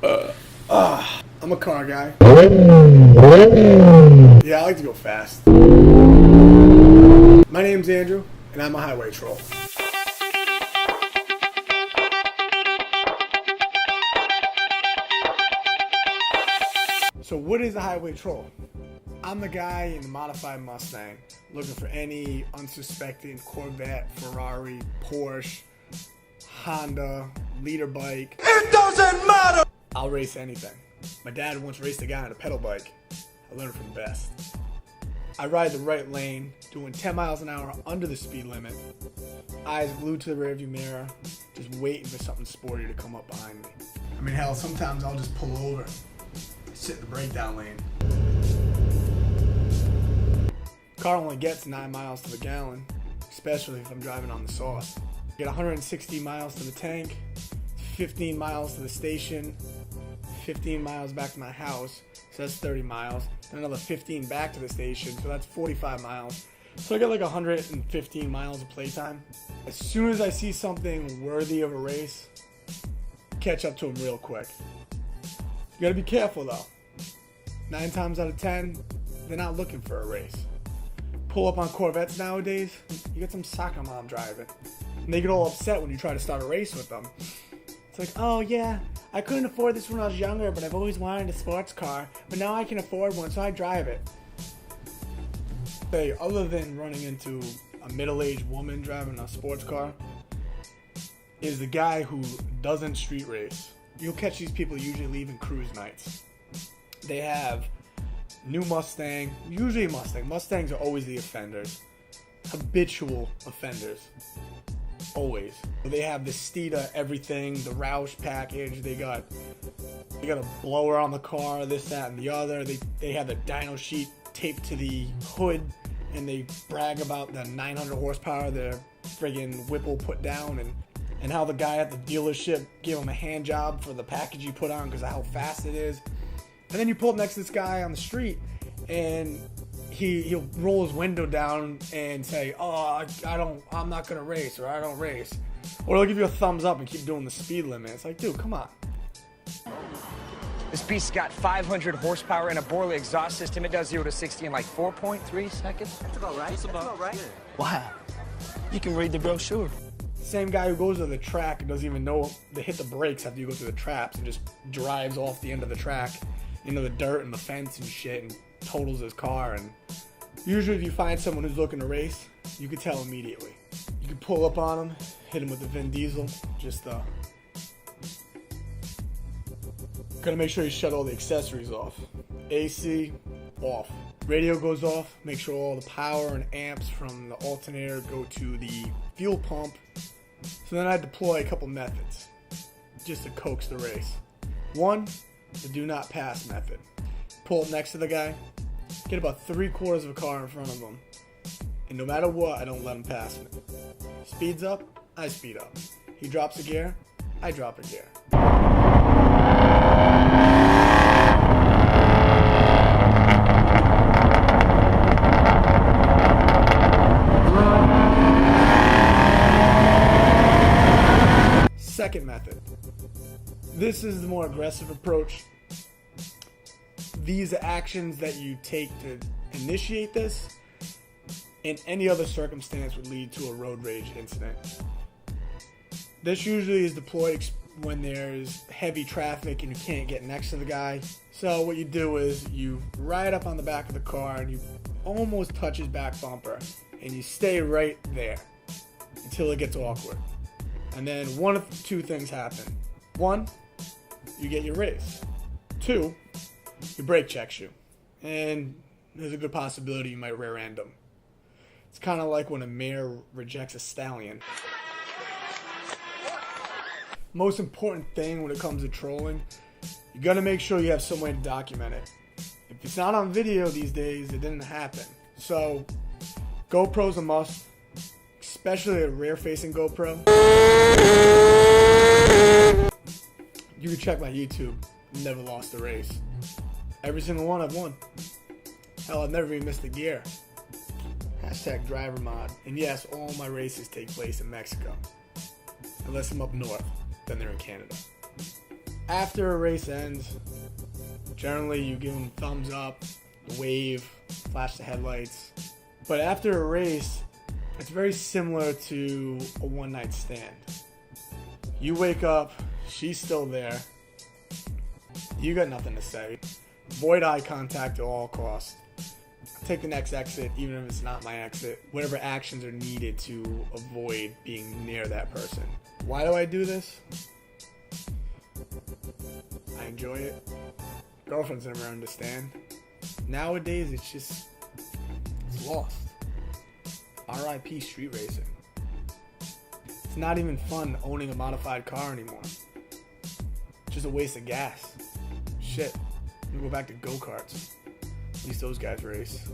I'm a car guy. Yeah, I like to go fast. My name's Andrew, and I'm a highway troll. So what is a highway troll? I'm the guy in the modified Mustang looking for any unsuspecting Corvette, Ferrari, Porsche, Honda, leader bike. It doesn't matter! I'll race anything. My dad once raced a guy on a pedal bike. I learned from the best. I ride the right lane, doing 10 miles an hour under the speed limit. Eyes glued to the rearview mirror, just waiting for something sporty to come up behind me. I mean, hell, sometimes I'll just pull over, sit in the breakdown lane. Car only gets 9 miles to the gallon, especially if I'm driving on the sauce. Get 160 miles to the tank, 15 miles to the station, 15 miles back to my house, so that's 30 miles, and another 15 back to the station, so that's 45 miles. So I got like 115 miles of playtime. As soon as I see something worthy of a race, catch up to them real quick. You gotta be careful though. 9 times out of 10, they're not looking for a race. Pull up on Corvettes nowadays, you get some soccer mom driving. And they get all upset when you try to start a race with them. It's like, oh yeah, I couldn't afford this when I was younger, but I've always wanted a sports car, but now I can afford one, so I drive it. Hey, other than running into a middle-aged woman driving a sports car, is the guy who doesn't street race. You'll catch these people usually leaving cruise nights. They have new Mustang, usually Mustang. Mustangs are always the offenders. Habitual offenders. Always. They have the Steeda everything, the Roush package, they got a blower on the car, this, that, and the other. They have the dyno sheet taped to the hood, and they brag about the 900 horsepower their friggin' Whipple put down, and how the guy at the dealership gave him a hand job for the package you put on because of how fast it is. And then you pull up next to this guy on the street, and he'll roll his window down and say, oh, I'm not gonna race, or I don't race. Or he'll give you a thumbs up and keep doing the speed limit. It's like, dude, come on. This beast's got 500 horsepower and a Borley exhaust system. It does 0 to 60 in like 4.3 seconds. That's about right. That's about right. Yeah. Wow. You can read the brochure. Same guy who goes to the track and doesn't even know to hit the brakes after you go through the traps and just drives off the end of the track into the dirt and the fence and shit and totals his car. And usually if you find someone who's looking to race, you can tell immediately. You can pull up on him, hit him with the Vin Diesel, just gotta make sure you shut all the accessories off. AC, off. Radio goes off, make sure all the power and amps from the alternator go to the fuel pump. So then I deploy a couple methods just to coax the race. One, the do not pass method. Pull up next to the guy, get about 3/4 of a car in front of him, and no matter what, I don't let him pass me. Speeds up, I speed up. He drops a gear, I drop a gear. Second method. This is the more aggressive approach. These actions that you take to initiate this in any other circumstance would lead to a road rage incident. This usually is deployed when there's heavy traffic and you can't get next to the guy. So what you do is you ride up on the back of the car and you almost touch his back bumper and you stay right there until it gets awkward. And then one of two things happen. One, you get your race. Two, your brake checks you. And there's a good possibility you might rear end him. It's kind of like when a mare rejects a stallion. Most important thing when it comes to trolling, you gotta make sure you have some way to document it. If it's not on video these days, it didn't happen. So, GoPro's a must. Especially a rear-facing GoPro. You can check my YouTube. Never lost a race. Every single one I've won. Hell, I've never even missed a gear. Hashtag driver mod. And yes, all my races take place in Mexico. Unless I'm up north, then they're in Canada. After a race ends, generally you give them thumbs up, wave, flash the headlights. But after a race, it's very similar to a one-night stand. You wake up, she's still there. You got nothing to say. Avoid eye contact at all costs. Take the next exit, even if it's not my exit. Whatever actions are needed to avoid being near that person. Why do I do this? I enjoy it. Girlfriends never understand. Nowadays, it's lost. R.I.P. street racing. It's not even fun owning a modified car anymore. It's just a waste of gas. Shit. I'm gonna go back to go-karts. At least those guys race.